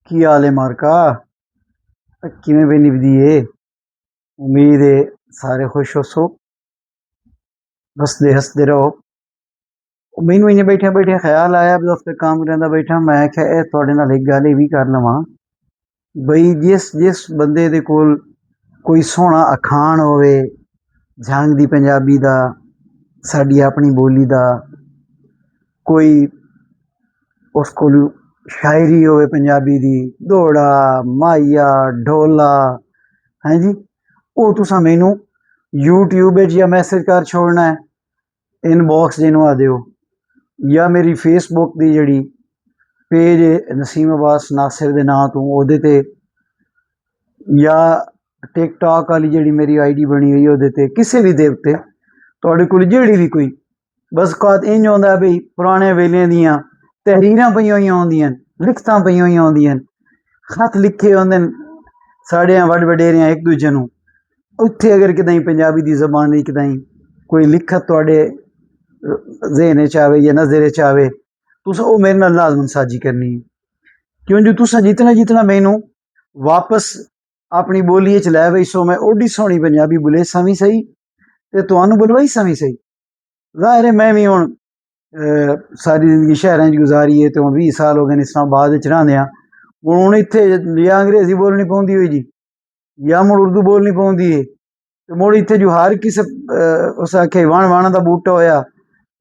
ਕੀ ਹਾਲ ਹੈ ਮਾਰਕਾ? ਕਿਵੇਂ ਬਈ ਨਿਭਦੀ ਏ? ਉਮੀਦ ਹੈ ਸਾਰੇ ਖੁਸ਼ ਹੋਸੋ, ਹੱਸਦੇ ਹੱਸਦੇ ਰਹੋ। ਮੈਨੂੰ ਇੰਨੇ ਬੈਠਿਆ ਬੈਠਿਆ ਖਿਆਲ ਆਇਆ ਵੀ ਹਫ਼ਤੇ ਕੰਮ ਰਹਿੰਦਾ ਬੈਠਾ, ਮੈਂ ਕਿਹਾ ਇਹ ਤੁਹਾਡੇ ਨਾਲ ਇੱਕ ਗੱਲ ਇਹ ਵੀ ਕਰ ਲਵਾਂ ਬਈ ਜਿਸ ਬੰਦੇ ਦੇ ਕੋਲ ਕੋਈ ਸੋਹਣਾ ਅਖਾਣ ਹੋਵੇ ਜੰਗ ਦੀ ਪੰਜਾਬੀ ਦਾ, ਸਾਡੀ ਆਪਣੀ ਬੋਲੀ ਦਾ, ਕੋਈ ਉਸ ਕੋਲ ਸ਼ਾਇਰੀ ਹੋਵੇ ਪੰਜਾਬੀ ਦੀ, ਦੋੜਾ ਮਾਈਆ ਢੋਲਾ, हैं जी, वो तुसा मैनू यूट्यूब या मैसेज कर छोड़ना है, इनबॉक्स जिन्हों आदे हो, या मेरी फेसबुक की जी पेज नसीम अब्बास नासिर के नाम तो वो ते, या टिकटॉक वाली जी मेरी आई डी बनी हुई वो किसी भी दे उत्ते तुहाडे कोल जिहड़ी भी कोई बस कात इंज आउंदा बई पुराने वेले दियां तहरीरां पईयां होईयां होंदियां, लिखतां पईयां होईयां होंदियां, खत लिखे होंदे साढ़े वड वडेरियां एक दूजे नूं, उत्थे अगर कितें पंजाबी दी ज़बान च कितें कोई लिखत तुहाडे ज़हन च आवे या नज़र च आवे, तुसां ओह मेरे नाल लाज़मन साझी करनी है, क्यों जो तुसां जितना जितना मैनू वापस अपनी बोली च लै वैसो मैं ओडी सोहनी पंजाबी बोलेसां भी सही ते तुहानूं बुलवाईसां भी सही। ज़ाहिर है मैं भी हुण सारी जिंदगी शहरां च गुजारी है, तो 20 साल हो गए इस्लामाबाद च रहिंदियां, हुण इत्थे या अंग्रेजी बोलनी पौंदी होई जी या मुड़ उर्दू बोलनी पौंदी है, तो मुड़ इत्थे जो हर किसे उस आखे वण वण दा बूटा होया,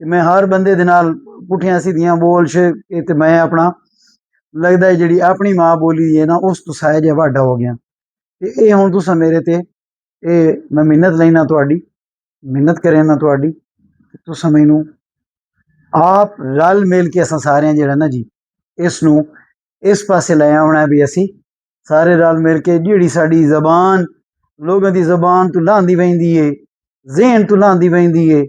मैं हर बंदे दे नाल पुठियां सीधियां बोल के ते मैं अपना लगदा है जिहड़ी अपनी मां बोली है ना उस तो साया जिहा वाडा हो गया। ते ये हुण तुसां मेरे ते मैं मिन्नत लैना तुहाडी, मिन्नत करे ना तुहाडी, तुसां मैनू आप रल मिल के असां सारेयां जिहड़ा ना जी इसनूं इस पासे लै आउणा भी असी सारे रल मिल के जिहड़ी साडी ज़बान लोगों की ज़बान तो लांदी वहिंदी है, ज़हन तो लांदी वहिंदी है,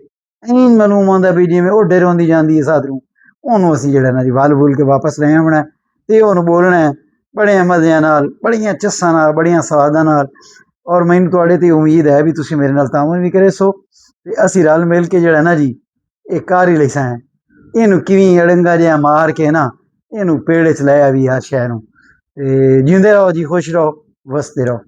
ऐन मालूम आंदा भी जिवें ओडे रोंदी जांदी है साधरू, ओनू असी जिहड़ा ना जी वल वुल के वापस लै आउणा ते ओनू बोलना है बड़े मज़ियां नाल, बड़ियां चस्सां नाल, बड़ियां स्वादां नाल, और मैनू तुहाडे ते उम्मीद है भी तुसीं मेरे नाल तावन भी करे सो ते असी रल मिल के जिहड़ा ना जी ये कर ही लैसां है, इनू किवें अड़ंगा जिहा मार के ना इनू पेड़ च लै आवी हर शै नूं। ते जींदे रहो जी, खुश रहो, वसदे रहो।